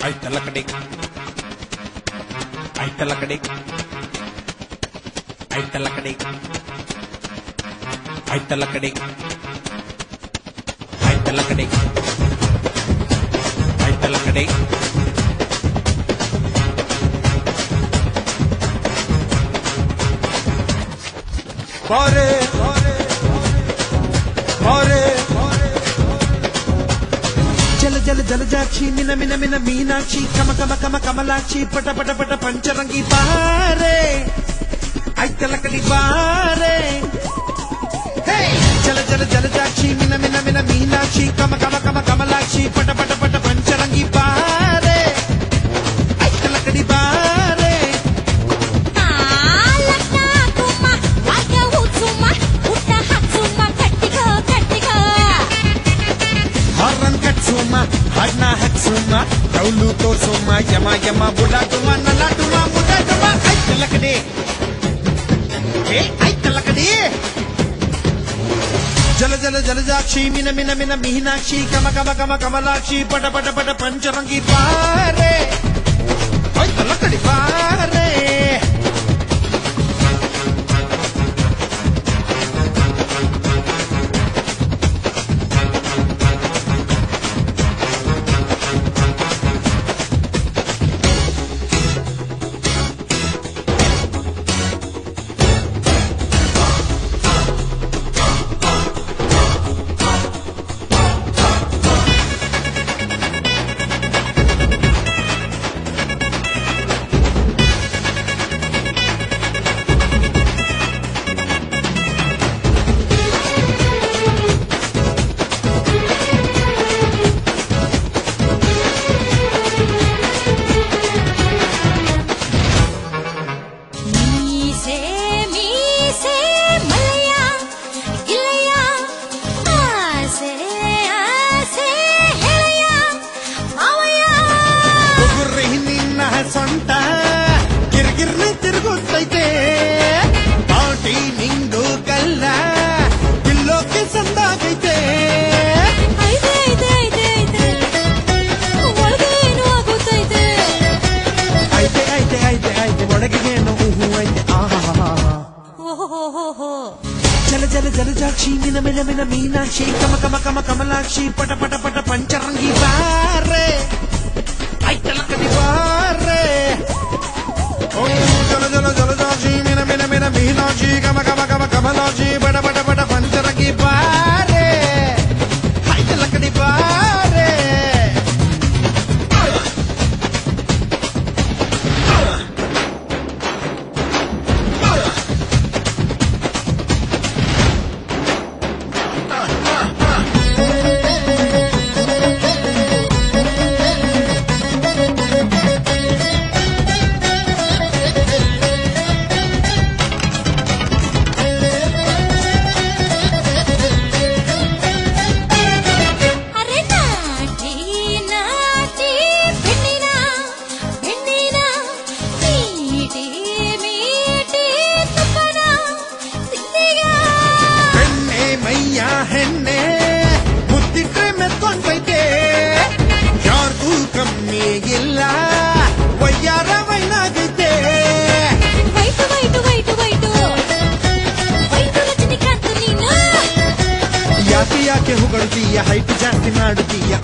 ಆಯ್ತಲ್ಲ ಕಡೆ ಆಯ್ತಲ್ಲ ಕಡೆ ಆಯ್ತಲ್ಲ ಕಡೆ ಆಯ್ತಲ್ಲ ಕಡೆ ಆಯ್ತಲ್ಲ ಕಡೆ ಆಯ್ತಲ್ಲ ಕಡೆ ಬಾರೆ ಬಾರೆ ಜಲ ಜಲ ಜಲಜಾಕ್ಷಿ ಮಿನ ಮಿನ ಮಿನ ಮೀನಾಕ್ಷಿ ಕಮ ಕಮ ಕಮ ಕಮಲಾಕ್ಷಿ ಪಟ ಪಟ ಪಟ ಪಂಚರಂಗಿ ಬಾರೆ ಆಯ್ತಲ್ಲ ಕಡಿ ಬಾರೆ ಜಲ ಜಲ ಜಲಜಾಕ್ಷಿ ಮಿನ ಮಿನ ಮಿನ ಮೀನಾಕ್ಷಿ ಕಮ ಕಮ ಕಮ ಕಮಲಾಕ್ಷಿ ಪಟ ಪಟ ಪಟ ಪಂಚರಂಗಿ ಬಾರೆ ಆಯ್ತಲ್ಲ ಕಡಿ ಬಾರೆ ಹಾರನ್ ಕಟ್ಸುಮ್ಮ ಹಾಡ್ನ ಹಕ್ಸುಮ್ಮ ಕೌಲು ತೋರ್ಸುಮ್ಮ ಯಮ ಯಮ ಬುಡಾಟುಮ ನಲಾಟುಮ ಮುಡಾಟುಮ ಆಯ್ತಲ್ಲ ಕಡೆ ಆಯ್ತಲ್ಲ ಕಡೆ ಜಲ ಜಲ ಜಲಜಾಕ್ಷಿ ಮಿನ ಮಿನ ಮಿನ ಮೀನಾಕ್ಷಿ ಕಮ ಕಮ ಕಮ ಕಮಲಾಕ್ಷಿ ಪಟ ಪಟ ಪಟ ಪಂಚರಂಗಿ ಬಾರೆ ಆಯ್ತಲ್ಲ ಕಡೆ ಬಾರೆ ಸೊಂಟ ಗಿರ್ಗಿರ್ನ ತಿರುಗುತ್ತೈತೆ ಪಾಟಿ ನಿಂದು ಕಲ್ಲ ಬಿಲ್ಲೋಕೆ ಸಂದಾಗೈತೆ ಐತೆ ಐತೆ ಐತೆ ಐತೆ ಒಳಗೇನು ಹೂ ಐತೆ ಜಲ ಜಲ ಜಲಜಾಕ್ಷಿ ಮಿನ ಮಿನ ಮಿನ ಮೀನಾಕ್ಷಿ ಕಮ ಕಮ ಕಮ ಕಮಲಾಕ್ಷಿ ಪಟ ಪಟ ಪಟ ಪಂಚರಂಗಿ ಬಾರೆ ಆಯ್ತಲ್ಲ ಕಡಿ ಬಾರೆ ಜಲ ಜಲ ಜಲಜಾಕ್ಷಿ ಮಿನ ಮಿನ ಮಿನ ಮೀನಾಕ್ಷಿ ಕಮ ಕಮ ಕಮ ಕಮಲಾಕ್ಷಿ ಬಡ ಬಡ ಬಡ ಪಂಚರಂಗಿ ಬಾರೆ ಆಯ್ತಲ್ಲ ಕಡಿ ಬಾರೆ ಹೆಣ್ಣೆ ಮುದ್ದಿಟ್ರೆ ಮೆತ್ತೊಂದೈತೆ ಯಾರ್ಗೂ ಕಮ್ಮಿ ಇಲ್ಲ ವಯ್ಯಾರ ವೈನಾಗೈತೆ white white white white white Rajinikanth ನೀನು ಯಾಕೆ ಯಾಕೆ ಹೊಗಳ್ತೀಯ ಹೈಟ್ ಜಾಸ್ತಿ ಮಾಡುತ್ತೀಯ